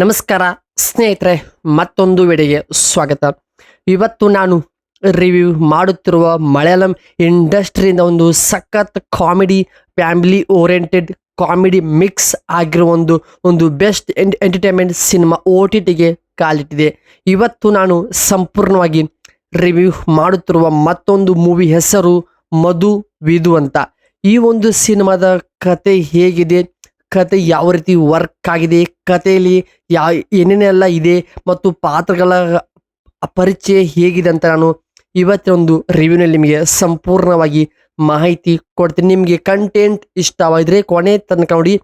ನಮಸ್ಕಾರ ಸ್ನೇಹಿತರೆ, ಮತ್ತೊಂದು ವಿಡಿಯೋಗೆ ಸ್ವಾಗತ. ಇವತ್ತು ನಾನು ರಿವ್ಯೂ ಮಾಡುತ್ತಿರುವ ಮಲಯಾಳಂ ಇಂಡಸ್ಟ್ರಿಯಿಂದ ಒಂದು ಸಖತ್ comedy, family oriented comedy mix ಆಗಿರೋ ಒಂದು ಬೆಸ್ಟ್ ಎಂಟರ್ಟೈನ್ಮೆಂಟ್ ಸಿನಿಮಾ OTTಗೆ ಕಾಲಿಟ್ಟಿದೆ. ಇವತ್ತು ನಾನು ಸಂಪೂರ್ಣವಾಗಿ ರಿವ್ಯೂ ಮಾಡುತ್ತಿರುವ ಮತ್ತೊಂದು ಮೂವಿ ಹೆಸರು ಮಧು ವಿಧು ಅಂತ. ಈ ಒಂದು ಸಿನಿಮಾದ ಕತೆ ಹೇಗಿದೆ, ಕತೆ ಯಾವ ರೀತಿ ವರ್ಕ್ ಆಗಿದೆ, ಕಥೆಯಲ್ಲಿ ಏನೇನೆಲ್ಲ ಇದೆ ಮತ್ತು ಪಾತ್ರಗಳ ಪರಿಚಯ ಹೇಗಿದೆ ಅಂತ ನಾನು ಇವತ್ತಿನ ಒಂದು ರಿವ್ಯೂನಲ್ಲಿ ನಿಮಗೆ ಸಂಪೂರ್ಣವಾಗಿ ಮಾಹಿತಿ ಕೊಡ್ತೀನಿ. ನಿಮಗೆ ಕಂಟೆಂಟ್ ಇಷ್ಟವಾಗಿದ್ರೆ ಕೊನೆ ತನಕ ನೋಡಿ,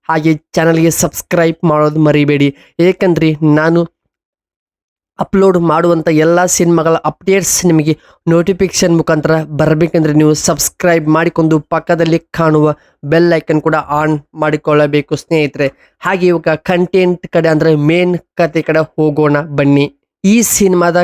ಹಾಗೆ ಚಾನಲ್ಗೆ ಸಬ್ಸ್ಕ್ರೈಬ್ ಮಾಡೋದು ಮರಿಬೇಡಿ. ಏಕೆಂದರೆ ನಾನು ಅಪ್ಲೋಡ್ ಮಾಡುವಂಥ ಎಲ್ಲ ಸಿನಿಮಾಗಳ ಅಪ್ಡೇಟ್ಸ್ ನಿಮಗೆ ನೋಟಿಫಿಕೇಶನ್ ಮುಖಾಂತರ ಬರಬೇಕೆಂದರೆ ನೀವು ಸಬ್ಸ್ಕ್ರೈಬ್ ಮಾಡಿಕೊಂಡು ಪಕ್ಕದಲ್ಲಿ ಕಾಣುವ ಬೆಲ್ ಐಕನ್ ಕೂಡ ಆನ್ ಮಾಡಿಕೊಳ್ಳಬೇಕು ಸ್ನೇಹಿತರೆ. ಹಾಗೆ ಇವಾಗ ಕಂಟೆಂಟ್ ಕಡೆ ಅಂದರೆ ಮೇನ್ ಕತೆ ಕಡೆ ಹೋಗೋಣ ಬನ್ನಿ. ಈ ಸಿನಿಮಾದ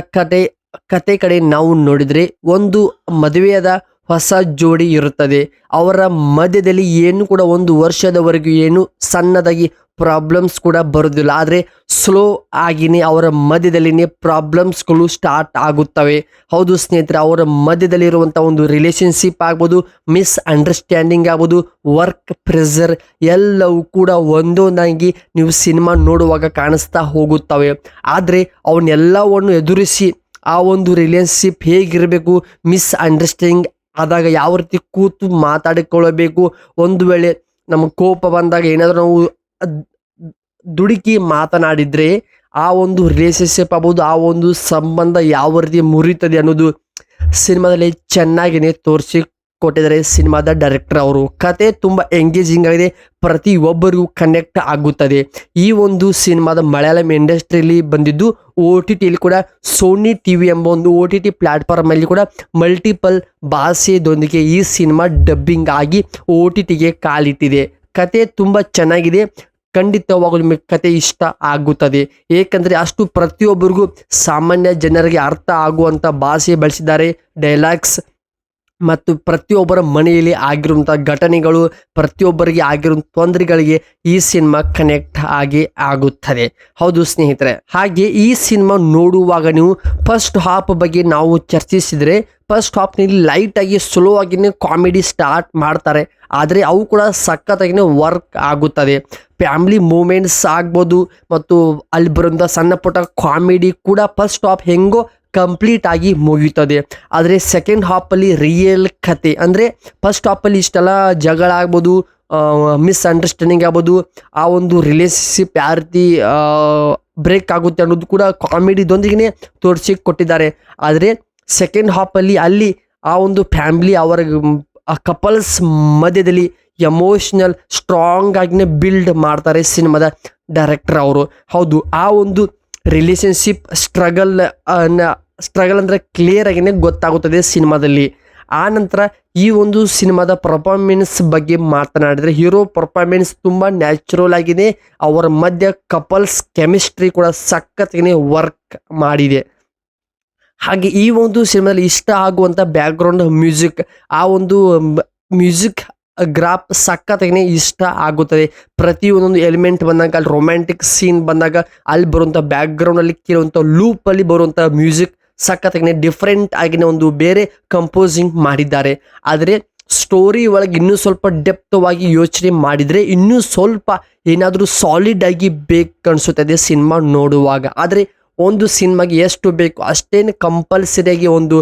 ಕತೆ ಕಡೆ ನಾವು ನೋಡಿದರೆ ಒಂದು ಮದುವೆಯಾದ ಹೊಸ ಜೋಡಿ ಇರುತ್ತದೆ. ಅವರ ಮಧ್ಯದಲ್ಲಿ ಏನು ಕೂಡ ಒಂದು ವರ್ಷದವರೆಗೂ ಏನು ಸಣ್ಣದಾಗಿ ಪ್ರಾಬ್ಲಮ್ಸ್ ಕೂಡ ಬರೋದಿಲ್ಲ. ಆದರೆ ಸ್ಲೋ ಆಗಿನೇ ಅವರ ಮಧ್ಯದಲ್ಲಿನೇ ಪ್ರಾಬ್ಲಮ್ಸ್ಗಳು ಸ್ಟಾರ್ಟ್ ಆಗುತ್ತವೆ. ಹೌದು ಸ್ನೇಹಿತರೆ, ಅವರ ಮಧ್ಯದಲ್ಲಿರುವಂಥ ಒಂದು ರಿಲೇಷನ್ಶಿಪ್ ಆಗ್ಬೋದು, ಮಿಸ್ಅಂಡರ್ಸ್ಟ್ಯಾಂಡಿಂಗ್ ಆಗ್ಬೋದು, ವರ್ಕ್ ಪ್ರೆಷರ್ ಎಲ್ಲವೂ ಕೂಡ ಒಂದೊಂದಾಗಿ ನೀವು ಸಿನಿಮಾ ನೋಡುವಾಗ ಕಾಣಿಸ್ತಾ ಹೋಗುತ್ತವೆ. ಆದರೆ ಅವನ್ನೆಲ್ಲವನ್ನು ಎದುರಿಸಿ ಆ ಒಂದು ರಿಲೇಷನ್ಶಿಪ್ ಹೇಗಿರಬೇಕು, ಮಿಸ್ಅಂಡರ್ಸ್ಟ್ಯಾಂಡಿಂಗ್ ಆದಾಗ ಯಾವ ರೀತಿ ಕೂತು ಮಾತಾಡಿಕೊಳ್ಳಬೇಕು, ಒಂದು ವೇಳೆ ನಮಗೆ ಕೋಪ ಬಂದಾಗ ಏನಾದರೂ ನಾವು ದುಡುಕಿ ಮಾತನಾಡಿದರೆ ಆ ಒಂದು ರಿಲೇಷನ್ಶಿಪ್ ಆಗ್ಬೋದು, ಆ ಒಂದು ಸಂಬಂಧ ಯಾವ ರೀತಿ ಮುರಿತದೆ ಅನ್ನೋದು ಸಿನಿಮಾದಲ್ಲಿ ಚೆನ್ನಾಗಿಯೇ ತೋರಿಸಿ ಕೊಟ್ಟಿದ್ದಾರೆ ಸಿನಿಮಾದ ಡೈರೆಕ್ಟರ್ ಅವರು. ಕತೆ ತುಂಬ ಎಂಗೇಜಿಂಗ್ ಆಗಿದೆ, ಪ್ರತಿಯೊಬ್ಬರಿಗೂ ಕನೆಕ್ಟ್ ಆಗುತ್ತದೆ. ಈ ಒಂದು ಸಿನಿಮಾದ ಮಲಯಾಳಂ ಇಂಡಸ್ಟ್ರಿಯಲ್ಲಿ ಬಂದಿದ್ದು OTTಯಲ್ಲಿ ಕೂಡ ಸೋನಿ TV ಎಂಬ ಒಂದು OTT ಪ್ಲ್ಯಾಟ್ಫಾರ್ಮಲ್ಲಿ ಕೂಡ ಮಲ್ಟಿಪಲ್ ಭಾಷೆದೊಂದಿಗೆ ಈ ಸಿನಿಮಾ ಡಬ್ಬಿಂಗ್ ಆಗಿ OTTಗೆ ಕಾಲಿಟ್ಟಿದೆ. ಕತೆ ತುಂಬ ಚೆನ್ನಾಗಿದೆ, ಖಂಡಿತವಾಗಲೂ ನಿಮಗೆ ಕತೆ ಇಷ್ಟ ಆಗುತ್ತದೆ. ಏಕೆಂದರೆ ಅಷ್ಟು ಪ್ರತಿಯೊಬ್ಬರಿಗೂ ಸಾಮಾನ್ಯ ಜನರಿಗೆ ಅರ್ಥ ಆಗುವಂಥ ಭಾಷೆ ಬಳಸಿದ್ದಾರೆ. ಡೈಲಾಗ್ಸ್ ಮತ್ತು ಪ್ರತಿಯೊಬ್ಬರ ಮನೆಯಲ್ಲಿ ಆಗಿರುವಂಥ ಘಟನೆಗಳು, ಪ್ರತಿಯೊಬ್ಬರಿಗೆ ಆಗಿರೋ ತೊಂದರೆಗಳಿಗೆ ಈ ಸಿನಿಮಾ ಕನೆಕ್ಟ್ ಆಗಿ ಆಗುತ್ತದೆ. ಹೌದು ಸ್ನೇಹಿತರೆ, ಹಾಗೆ ಈ ಸಿನಿಮಾ ನೋಡುವಾಗ ನೀವು ಫಸ್ಟ್ ಹಾಫ್ ಬಗ್ಗೆ ನಾವು ಚರ್ಚಿಸಿದರೆ, ಫಸ್ಟ್ ಹಾಫ್ನಲ್ಲಿ ಲೈಟಾಗಿ ಸ್ಲೋ ಆಗಿನೇ ಕಾಮಿಡಿ ಸ್ಟಾರ್ಟ್ ಮಾಡ್ತಾರೆ. ಆದರೆ ಅವು ಕೂಡ ಸಖತ್ತಾಗಿನೇ ವರ್ಕ್ ಆಗುತ್ತದೆ. ಫ್ಯಾಮಿಲಿ ಮೂಮೆಂಟ್ಸ್ ಆಗ್ಬೋದು ಮತ್ತು ಅಲ್ಲಿ ಬರುವಂಥ ಸಣ್ಣ ಪುಟ್ಟ ಕಾಮಿಡಿ ಕೂಡ ಫಸ್ಟ್ ಹಾಫ್ ಹೆಂಗೋ ಕಂಪ್ಲೀಟ್ ಆಗಿ ಮುಗಿಯುತ್ತದೆ. ಆದರೆ ಸೆಕೆಂಡ್ ಹಾಫಲ್ಲಿ ರಿಯಲ್ ಕತೆ ಅಂದರೆ ಫಸ್ಟ್ ಹಾಫಲ್ಲಿ ಇಷ್ಟೆಲ್ಲ ಜಗಳ ಆಗ್ಬೋದು, ಮಿಸ್ಅಂಡರ್ಸ್ಟ್ಯಾಂಡಿಂಗ್ ಆಗ್ಬೋದು, ಆ ಒಂದು ರಿಲೇಷನ್ಶಿಪ್ ಯಾವ ರೀತಿ ಬ್ರೇಕ್ ಆಗುತ್ತೆ ಅನ್ನೋದು ಕೂಡ ಕಾಮಿಡಿದೊಂದಿಗೆ ತೋರಿಸಿ ಕೊಟ್ಟಿದ್ದಾರೆ. ಆದರೆ ಸೆಕೆಂಡ್ ಹಾಫಲ್ಲಿ ಅಲ್ಲಿ ಆ ಒಂದು ಫ್ಯಾಮಿಲಿ ಅವರ ಕಪಲ್ಸ್ ಮಧ್ಯದಲ್ಲಿ ಎಮೋಷ್ನಲ್ ಸ್ಟ್ರಾಂಗ್ ಆಗಿನೇ ಬಿಲ್ಡ್ ಮಾಡ್ತಾರೆ ಸಿನಿಮಾದ ಡೈರೆಕ್ಟರ್ ಅವರು. ಹೌದು, ಆ ಒಂದು ರಿಲೇಷನ್ಶಿಪ್ ಸ್ಟ್ರಗಲ್ ಅಂದರೆ ಕ್ಲಿಯರ್ ಆಗಿನೇ ಗೊತ್ತಾಗುತ್ತದೆ ಸಿನಿಮಾದಲ್ಲಿ. ಆ ನಂತರ ಈ ಒಂದು ಸಿನಿಮಾದ ಪರ್ಫಾರ್ಮೆನ್ಸ್ ಬಗ್ಗೆ ಮಾತನಾಡಿದರೆ, ಹೀರೋ ಪರ್ಫಾರ್ಮೆನ್ಸ್ ತುಂಬ ನ್ಯಾಚುರಲ್ ಆಗಿದೆ. ಅವರ ಮಧ್ಯ ಕಪಲ್ಸ್ ಕೆಮಿಸ್ಟ್ರಿ ಕೂಡ ಸಖತ್ತಾಗಿ ವರ್ಕ್ ಮಾಡಿದೆ. ಹಾಗೆ ಈ ಒಂದು ಸಿನಿಮಾದಲ್ಲಿ ಇಷ್ಟ ಆಗುವಂಥ ಬ್ಯಾಕ್ಗ್ರೌಂಡ್ ಮ್ಯೂಸಿಕ್, ಆ ಒಂದು ಮ್ಯೂಸಿಕ್ ಗ್ರಾಫ್ ಸಖತ್ತಾಗಿ ಇಷ್ಟ ಆಗುತ್ತದೆ. ಪ್ರತಿಯೊಂದೊಂದು ಎಲಿಮೆಂಟ್ ಬಂದಾಗ, ಅಲ್ಲಿ ರೊಮ್ಯಾಂಟಿಕ್ ಸೀನ್ ಬಂದಾಗ ಅಲ್ಲಿ ಬರುವಂಥ ಬ್ಯಾಕ್ಗ್ರೌಂಡಲ್ಲಿ ಕೇಳುವಂಥ ಲೂಪಲ್ಲಿ ಬರುವಂಥ ಮ್ಯೂಸಿಕ್ ಸಖತ್ತಾಗಿ ಡಿಫ್ರೆಂಟ್ ಆಗಿನ ಒಂದು ಬೇರೆ ಕಂಪೋಸಿಂಗ್ ಮಾಡಿದ್ದಾರೆ. ಆದರೆ ಸ್ಟೋರಿ ಒಳಗೆ ಇನ್ನೂ ಸ್ವಲ್ಪ ಡೆಪ್ತವಾಗಿ ಯೋಚನೆ ಮಾಡಿದರೆ ಇನ್ನೂ ಸ್ವಲ್ಪ ಏನಾದರೂ ಸಾಲಿಡ್ ಆಗಿ ಬೇಕು ಅನಿಸುತ್ತದೆ ಸಿನಿಮಾ ನೋಡುವಾಗ. ಆದರೆ ಒಂದು ಸಿನಿಮಾಗೆ ಎಷ್ಟು ಬೇಕು ಅಷ್ಟೇನು ಕಂಪಲ್ಸರಿಯಾಗಿ ಒಂದು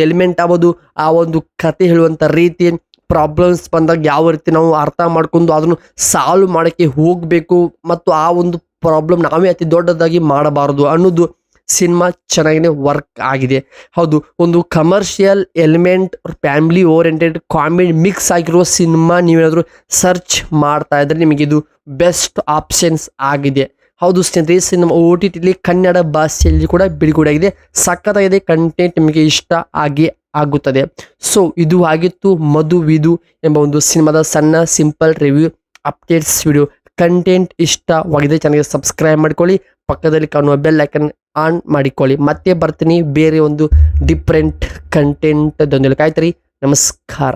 ಎಲಿಮೆಂಟ್ ಆಗ್ಬೋದು, ಆ ಒಂದು ಕತೆ ಹೇಳುವಂಥ ರೀತಿ, ಪ್ರಾಬ್ಲಮ್ಸ್ ಬಂದಾಗ ಯಾವ ರೀತಿ ನಾವು ಅರ್ಥ ಮಾಡ್ಕೊಂಡು ಅದನ್ನು ಸಾಲ್ವ್ ಮಾಡೋಕ್ಕೆ ಹೋಗಬೇಕು ಮತ್ತು ಆ ಒಂದು ಪ್ರಾಬ್ಲಮ್ ನಾವೇ ಅತಿ ದೊಡ್ಡದಾಗಿ ಮಾಡಬಾರದು ಅನ್ನೋದು ಸಿನಿಮಾ ಚೆನ್ನಾಗಿನೇ ವರ್ಕ್ ಆಗಿದೆ. ಹೌದು, ಒಂದು commercial element, family oriented comedy mix ಆಗಿರುವ ಸಿನಿಮಾ ನೀವೇನಾದರೂ ಸರ್ಚ್ ಮಾಡ್ತಾ ಇದ್ದರೆ ನಿಮಗಿದು ಬೆಸ್ಟ್ ಆಪ್ಷನ್ಸ್ ಆಗಿದೆ. ಹೌದು ಸ್ನೇಹಿತರೆ, ಈ ಸಿನಿಮಾ OTTಲಿ ಕನ್ನಡ ಭಾಷೆಯಲ್ಲಿ ಕೂಡ ಬಿಡುಗಡೆಯಾಗಿದೆ. ಸಖತ್ತಾಗಿದೆ, ಕಂಟೆಂಟ್ ನಿಮಗೆ ಇಷ್ಟ ಆಗುತ್ತದೆ. ಸೊ ಇದು ಆಗಿತ್ತು ಮಧು ವಿಧು ಎಂಬ ಒಂದು ಸಿನಿಮಾದ ಸಣ್ಣ simple review updates video. Content ಇಷ್ಟವಾಗಿದೆ ಚಾನಲ್ಗೆ ಸಬ್ಸ್ಕ್ರೈಬ್ ಮಾಡ್ಕೊಳ್ಳಿ, ಪಕ್ಕದಲ್ಲಿ ಕಾಣುವ ಬೆಲ್ ಐಕನ್ ಆನ್ ಮಾಡಿಕೊಳ್ಳಿ. ಮತ್ತೆ ಬರ್ತೀನಿ ಬೇರೆ ಒಂದು ಡಿಫ್ರೆಂಟ್ ಕಂಟೆಂಟ್ ದೊಂದಿಗೆ. ಕಾಯ್ತೀರಿ. ನಮಸ್ಕಾರ.